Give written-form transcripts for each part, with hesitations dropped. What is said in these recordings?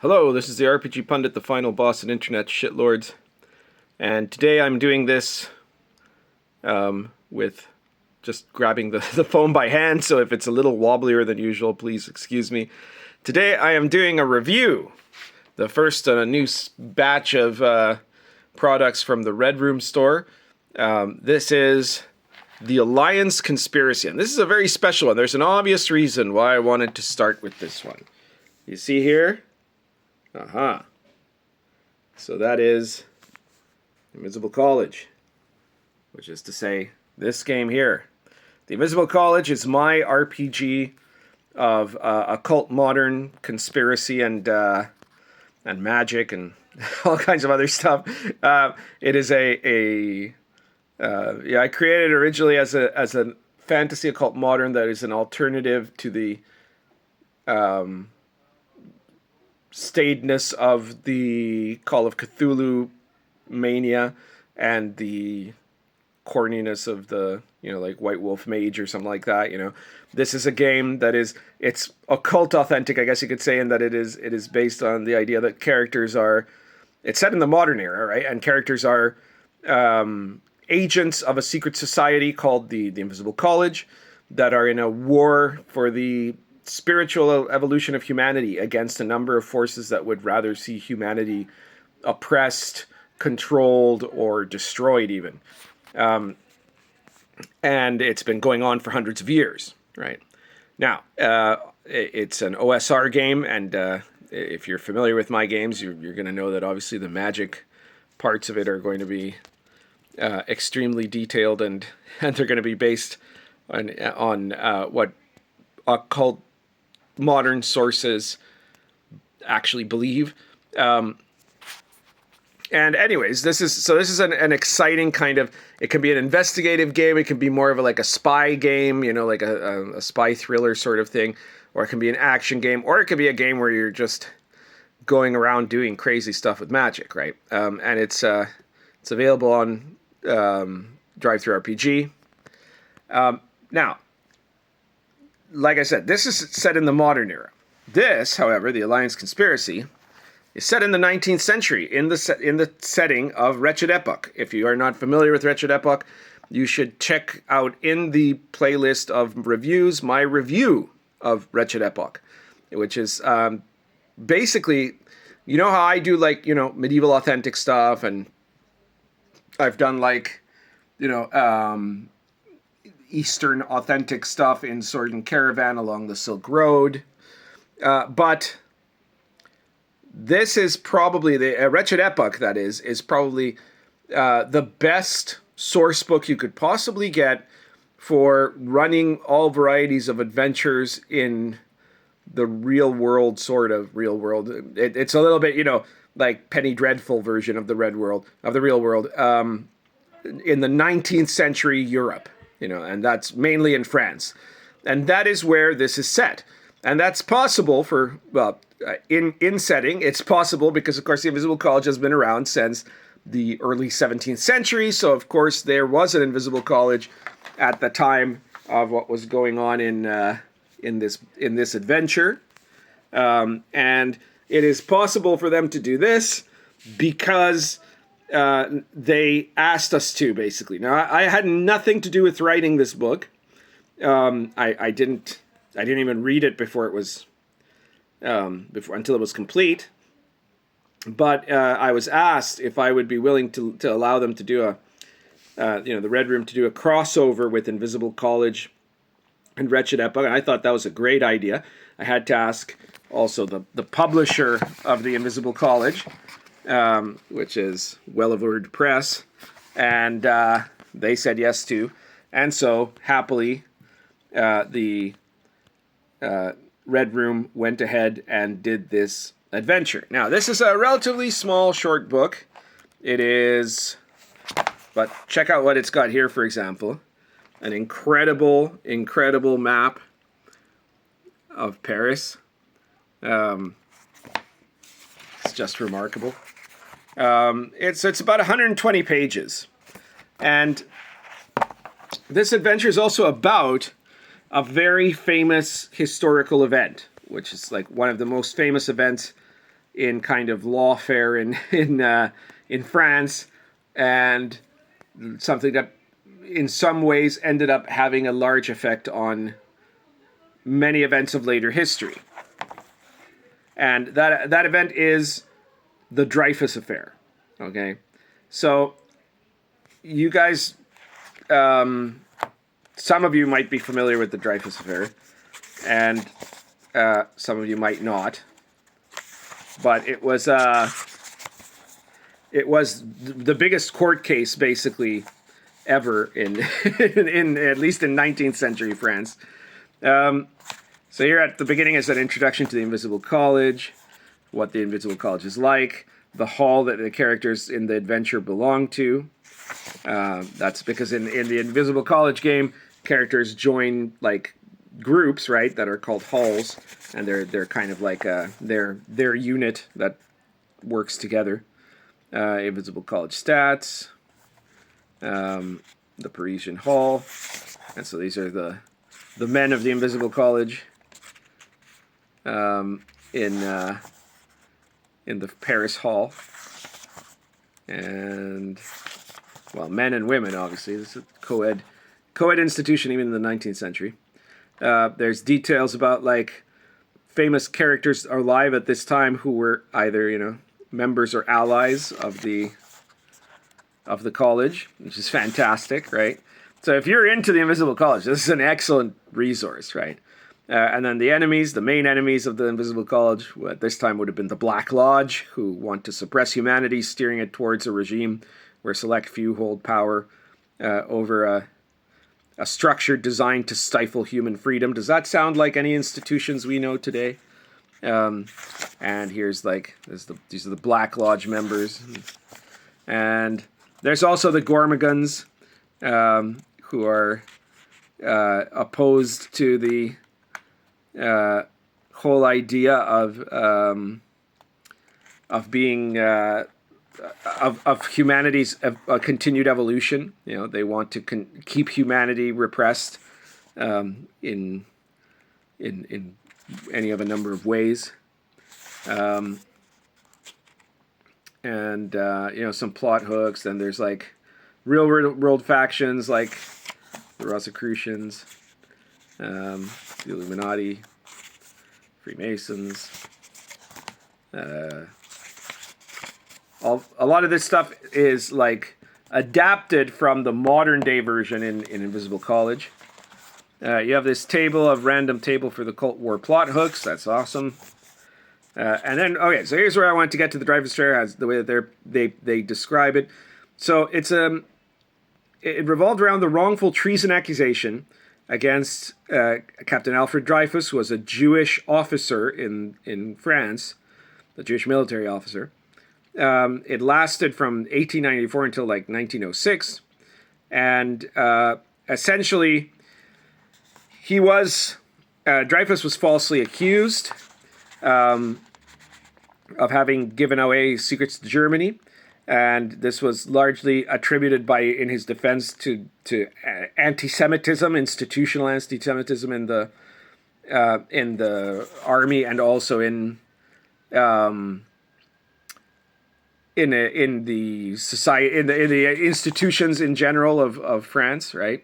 Hello, this is the RPG Pundit, the final boss of internet shitlords, and today I'm doing this with just grabbing the phone by hand, so if it's a little wobblier than usual, please excuse me. Today I am doing a review, the first on a new batch of products from the Red Room store. This is the Alliance Conspiracy, and this is a very special one. There's an obvious reason why I wanted to start with this one. You see here? So that is Invisible College, which is to say this game here. The Invisible College is my RPG of occult, modern, conspiracy, and magic, and all kinds of other stuff. It is I created it originally as a fantasy occult modern that is an alternative to the staidness of the Call of Cthulhu mania and the corniness of the, like White Wolf Mage or something like that. This is a game that it's occult authentic, I guess you could say, in that it is based on the idea that it's set in the modern era, right? And characters are agents of a secret society called the Invisible College that are in a war for the spiritual evolution of humanity against a number of forces that would rather see humanity oppressed, controlled, or destroyed even. And it's been going on for hundreds of years, right? Now, it's an OSR game, and if you're familiar with my games, you're going to know that obviously the magic parts of it are going to be extremely detailed, and they're going to be based on what occult modern sources actually believe. And anyways, this is an exciting kind of, it can be an investigative game, it can be more of a spy game, like a spy thriller sort of thing, or it can be an action game, or it could be a game where you're just going around doing crazy stuff with magic, right? And it's available on DriveThruRPG. Now, like I said, this is set in the modern era. This, however, the Alliance Conspiracy, is set in the 19th century, in the setting of Wretched Epoque. If you are not familiar with Wretched Epoque, you should check out in the playlist of reviews my review of Wretched Epoque, which is basically, how I do medieval authentic stuff, and I've done Eastern authentic stuff in Sword and Caravan along the Silk Road. But this is probably the Wretched Epoque, that is probably the best source book you could possibly get for running all varieties of adventures in the real world, sort of real world. It's a little bit, like Penny Dreadful version of the real world, in the 19th century Europe. And that's mainly in France. And that is where this is set. And that's possible in setting, it's possible because, of course, the Invisible College has been around since the early 17th century. So, of course, there was an Invisible College at the time of what was going on in this adventure. And it is possible for them to do this because they asked us to, basically. Now, I had nothing to do with writing this book. I didn't even read it before it was until it was complete. But I was asked if I would be willing to allow them to do the Red Room to do a crossover with Invisible College and Wretched Epoque, and I thought that was a great idea. I had to ask also the publisher of the Invisible College, which is Wretched Press, and they said yes too. And so, happily, the Red Room went ahead and did this adventure. Now, this is a relatively small, short book. It is, but check out what it's got here, for example. An incredible map of Paris. It's just remarkable. It's about 120 pages. And this adventure is also about a very famous historical event, which is like one of the most famous events in kind of lawfare in France, and something that in some ways ended up having a large effect on many events of later history. And that event is the Dreyfus Affair. Okay, so you guys, some of you might be familiar with the Dreyfus Affair, and some of you might not. But it was the biggest court case basically ever in at least in 19th century France. So here at the beginning is an introduction to the Invisible College, what the Invisible College is like, the hall that the characters in the adventure belong to. That's because in the Invisible College game, characters join like groups, right, that are called halls, and they're kind of like their unit that works together. Invisible College stats, the Parisian Hall, and so these are the men of the Invisible College. In the Paris Hall, and well, men and women, obviously. This is a co-ed institution even in the 19th century. There's details about like famous characters alive at this time who were either members or allies of the college, which is fantastic, right? So if you're into the Invisible College, this is an excellent resource, right? And then the enemies, the main enemies of the Invisible College, at this time would have been the Black Lodge, who want to suppress humanity, steering it towards a regime where select few hold power over a structure designed to stifle human freedom. Does that sound like any institutions we know today? And these are the Black Lodge members. And there's also the Gormagons, who are opposed to the whole idea of being of humanity's continued evolution. They want to keep humanity repressed in any of a number of ways, and some plot hooks. And there's like real world factions like the Rosicrucians, the Illuminati, Freemasons. A lot of this stuff is like adapted from the modern day version in Invisible College. You have this random table for the Cult War plot hooks. That's awesome. And then, okay, so here's where I want to get to the Dreyfus Affair, as the way that they describe it. So it revolved around the wrongful treason accusation against Captain Alfred Dreyfus, who was a Jewish officer in France, a Jewish military officer. It lasted from 1894 until like 1906, and essentially, Dreyfus was falsely accused of having given away secrets to Germany. And this was largely attributed in his defense to anti-Semitism, institutional anti-Semitism in the army, and also in the society, in the institutions in general of France, right?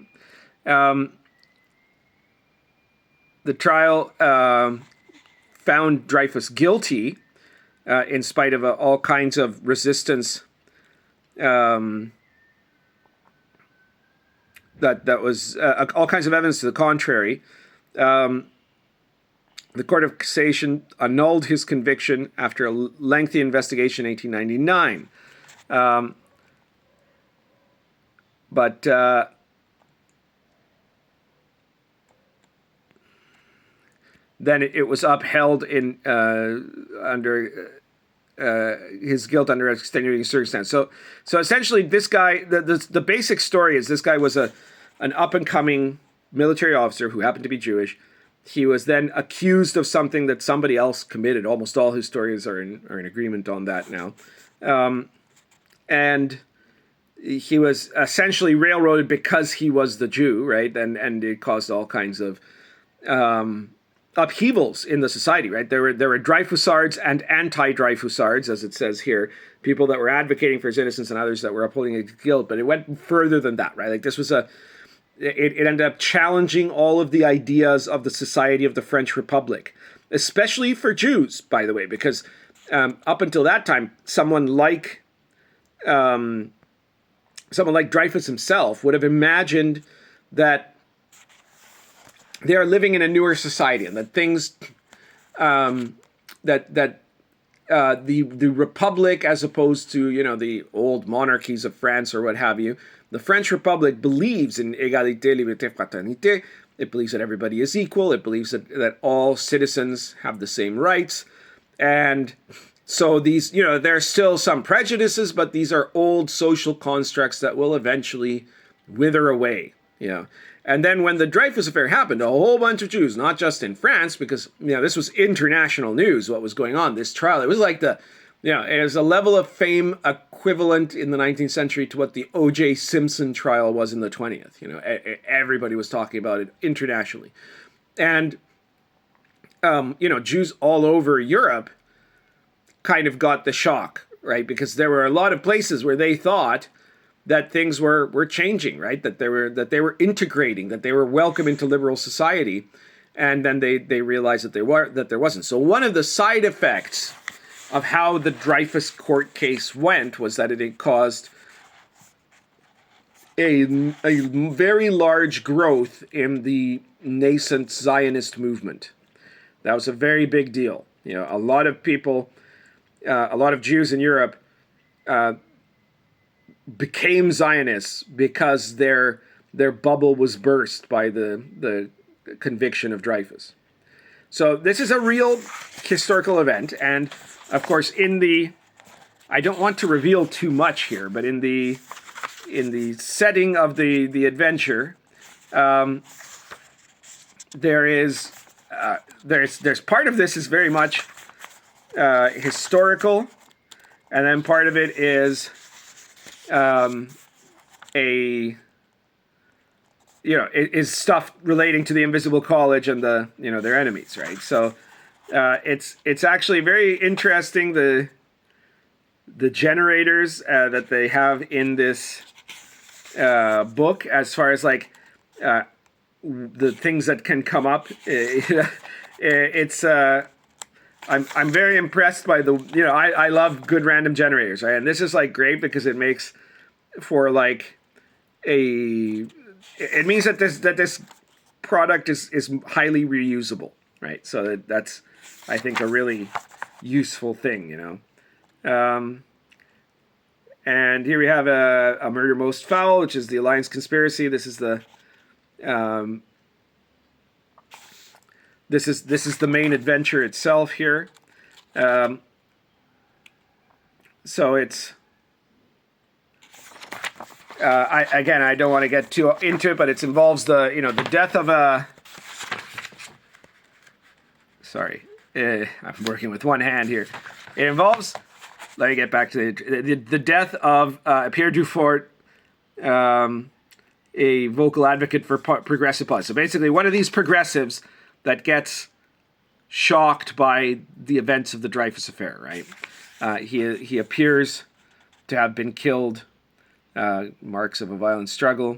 The trial found Dreyfus guilty in spite of all kinds of resistance. That was all kinds of evidence to the contrary. The Court of Cassation annulled his conviction after a lengthy investigation in 1899. But then it was upheld under his guilt under extenuating circumstance. So essentially, this guy, the basic story is this guy was an up-and-coming military officer who happened to be Jewish. He was then accused of something that somebody else committed. Almost all historians are in agreement on that now. And he was essentially railroaded because he was the Jew, right? And it caused all kinds of upheavals in the society, right? There were Dreyfusards and anti-Dreyfusards, as it says here, people that were advocating for his innocence and others that were upholding his guilt, but it went further than that, right? Like this was it ended up challenging all of the ideas of the society of the French Republic, especially for Jews, by the way, because up until that time, someone like Dreyfus himself would have imagined that they are living in a newer society, and that things the Republic, as opposed to the old monarchies of France or what have you, the French Republic believes in égalité, liberté, fraternité. It believes that everybody is equal. It believes that all citizens have the same rights, and so these there are still some prejudices, but these are old social constructs that will eventually wither away. And then when the Dreyfus Affair happened, a whole bunch of Jews, not just in France, because this was international news, what was going on, this trial. It was like it was a level of fame equivalent in the 19th century to what the O.J. Simpson trial was in the 20th. Everybody was talking about it internationally. And, Jews all over Europe kind of got the shock, right? Because there were a lot of places where they thought that things were changing, right? That they were integrating, that they were welcome into liberal society, and then they realized that there wasn't. So one of the side effects of how the Dreyfus court case went was that it caused a very large growth in the nascent Zionist movement. That was a very big deal. A lot of people, a lot of Jews in Europe became Zionists because their bubble was burst by the conviction of Dreyfus. So this is a real historical event, and of course I don't want to reveal too much here, but in the setting of the adventure, there's part of this is very much historical, and then part of it is is stuff relating to the Invisible College and their enemies, right? So it's actually very interesting, the generators that they have in this book, as far as the things that can come up. I'm very impressed by I love good random generators, right? And this is great because it makes for it means that this product is highly reusable, right? So that's I think a really useful thing, And here we have a Murder Most Foul, which is the Alliance Conspiracy. This is the This is the main adventure itself here. So it's I don't want to get too into it, but it involves the death of a. Sorry, I'm working with one hand here. It involves. Let me get back to the death of Pierre Dufort, a vocal advocate for progressive politics. So basically, one of these progressives that gets shocked by the events of the Dreyfus Affair, right? He appears to have been killed, marks of a violent struggle,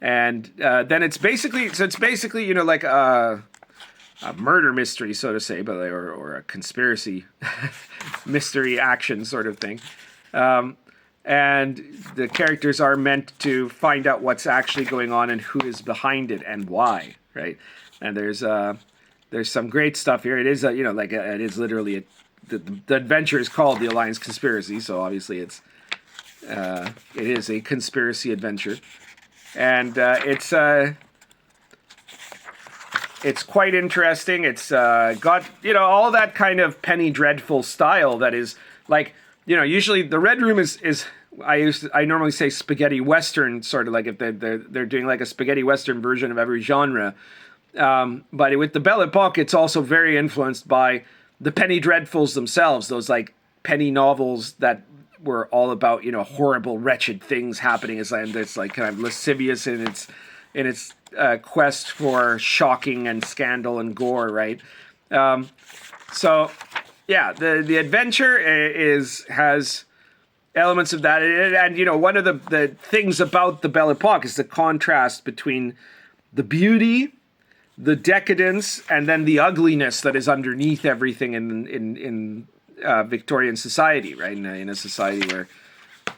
and then it's basically like a murder mystery, so to say, but or a conspiracy mystery action sort of thing. And the characters are meant to find out what's actually going on and who is behind it and why, right? And there's some great stuff here. It is it is literally the adventure is called the Alliance Conspiracy, so obviously it is a conspiracy adventure, and it's quite interesting. It's got all that kind of Penny Dreadful style that is usually the Red Room is I normally say spaghetti western, sort of like if they're doing like a spaghetti western version of every genre. But with the Belle Epoque, it's also very influenced by the Penny Dreadfuls themselves, those penny novels that were all about horrible, wretched things happening. It's kind of lascivious in its quest for shocking and scandal and gore, right? So yeah, the adventure has elements of that, and you know, one of the things about the Belle Epoque is the contrast between the beauty, the decadence, and then the ugliness that is underneath everything in Victorian society, right? In a society where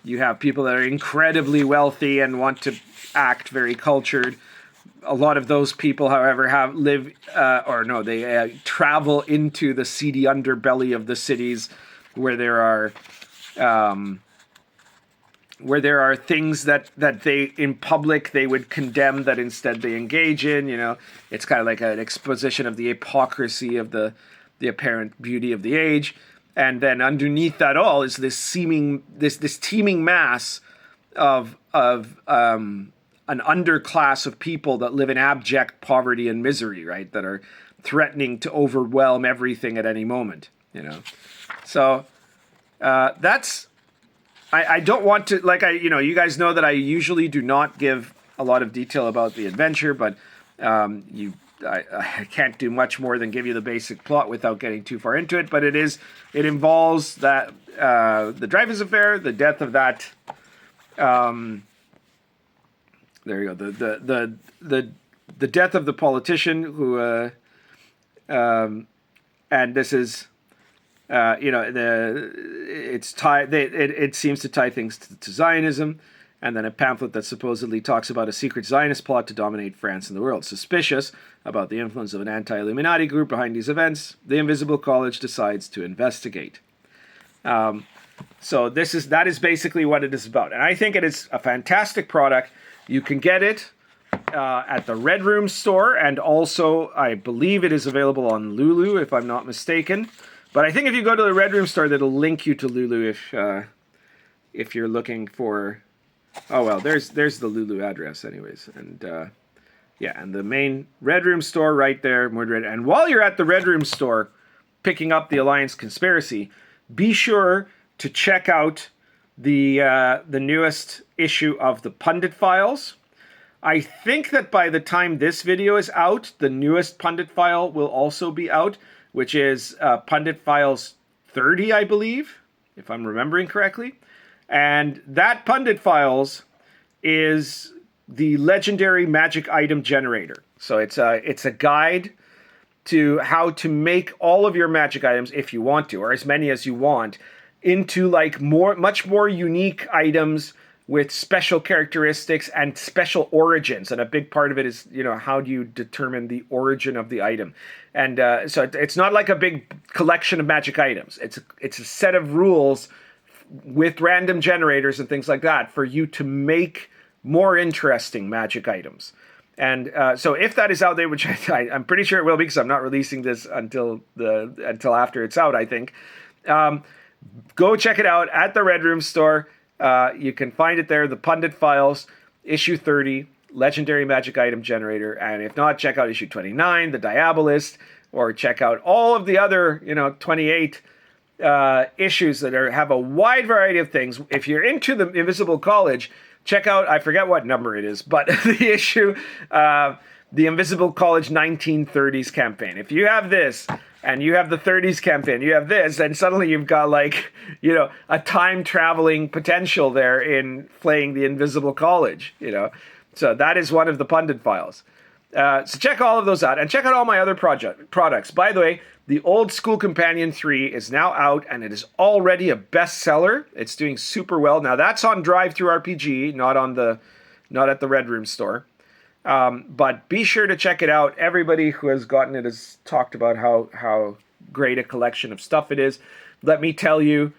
you have people that are incredibly wealthy and want to act very cultured. A lot of those people, however, they travel into the seedy underbelly of the cities, where there are things that they in public they would condemn that instead they engage in. You know, it's kind of like an exposition of the hypocrisy of the apparent beauty of the age, and then underneath that all is this teeming mass of an underclass of people that live in abject poverty and misery, right? That are threatening to overwhelm everything at any moment, you know? So, that's, I don't want to, you guys know that I usually do not give a lot of detail about the adventure, but, I can't do much more than give you the basic plot without getting too far into it, but it involves that, the Dreyfus Affair, the death of that, there you go. The death of the politician who, and this is, it's tied. It seems to tie things to Zionism, and then a pamphlet that supposedly talks about a secret Zionist plot to dominate France and the world. Suspicious about the influence of an anti-Illuminati group behind these events, the Invisible College decides to investigate. So that is basically what it is about, and I think it is a fantastic product. You can get it at the Red Room store, and also I believe it is available on Lulu, if I'm not mistaken. But I think if you go to the Red Room store, that'll link you to Lulu if you're looking for. Oh well, there's the Lulu address, anyways, and and the main Red Room store right there, Mordred. And while you're at the Red Room store, picking up the Alliance Conspiracy, be sure to check out the newest issue of the Pundit Files. I think that by the time this video is out, the newest Pundit File will also be out, which is Pundit Files 30, I believe, if I'm remembering correctly. And that Pundit Files is the legendary magic item generator. So it's a guide to how to make all of your magic items, if you want to, or as many as you want, into like much more unique items with special characteristics and special origins. And a big part of it is, you know, how do you determine the origin of the item? And so it's not like a big collection of magic items. It's a set of rules with random generators and things like that for you to make more interesting magic items. And so if that is out there, which I'm pretty sure it will be, because I'm not releasing this until after it's out, I think. Go check it out at the Red Room store. You can find it there, the Pundit Files, issue 30, Legendary Magic Item Generator. And if not, check out issue 29, the Diabolist, or check out all of the other, 28 issues that have a wide variety of things. If you're into the Invisible College, check out, I forget what number it is, but the issue, the Invisible College 1930s campaign. If you have this, and you have the 30s campaign, you have this, and suddenly you've got a time-traveling potential there in playing the Invisible College, So that is one of the Pundit Files. So check all of those out, and check out all my other products. By the way, the Old School Companion 3 is now out, and it is already a bestseller. It's doing super well. Now, that's on Drive-Thru RPG, not at the Red Room store. But be sure to check it out. Everybody who has gotten it has talked about how great a collection of stuff it is. Let me tell you,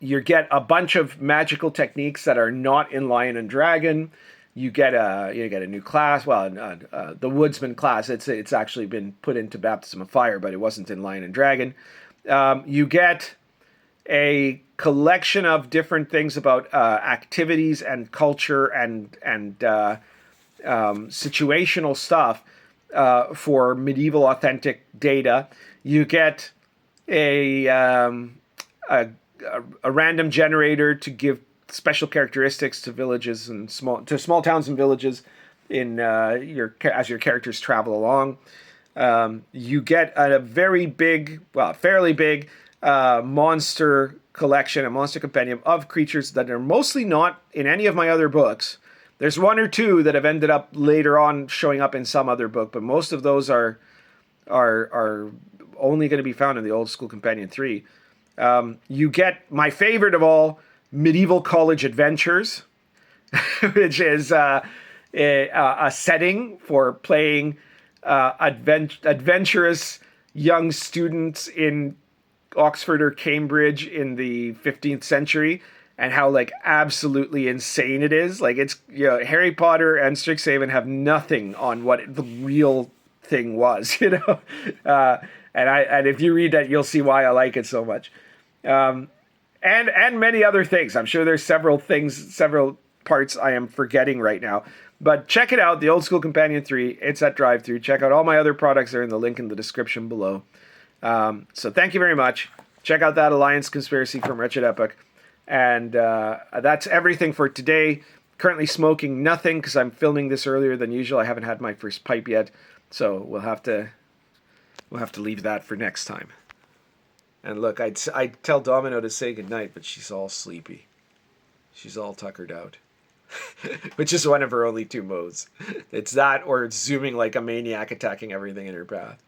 you get a bunch of magical techniques that are not in Lion and Dragon. You get a new class. Well, the Woodsman class. It's actually been put into Baptism of Fire, but it wasn't in Lion and Dragon. You get a collection of different things about activities and culture and situational stuff for medieval authentic data. You get a random generator to give special characteristics to villages and small towns and villages in as your characters travel along. You get a very big, well, fairly big monster collection, a monster compendium of creatures that are mostly not in any of my other books. There's one or two that have ended up later on showing up in some other book, but most of those are only going to be found in the Old School Companion 3. You get my favorite of all, Medieval College Adventures, which is a setting for playing adventurous young students in Oxford or Cambridge in the 15th century, and how like absolutely insane it is. Like, it's, you know, Harry Potter and Strixhaven have nothing on what the real thing was, you know. And if you read that, you'll see why I like it so much. And many other things. I'm sure there's several parts I am forgetting right now. But check it out, the Old School Companion 3. It's at Drive-Thru. Check out all my other products. They're in the link in the description below. So thank you very much. Check out that Alliance Conspiracy from Wretched Epoque. And that's everything for today. Currently smoking nothing because I'm filming this earlier than usual. I haven't had my first pipe yet. So we'll have to leave that for next time. And look, I'd tell Domino to say goodnight, but she's all sleepy. She's all tuckered out. Which is one of her only two modes. It's that or it's zooming like a maniac attacking everything in her path.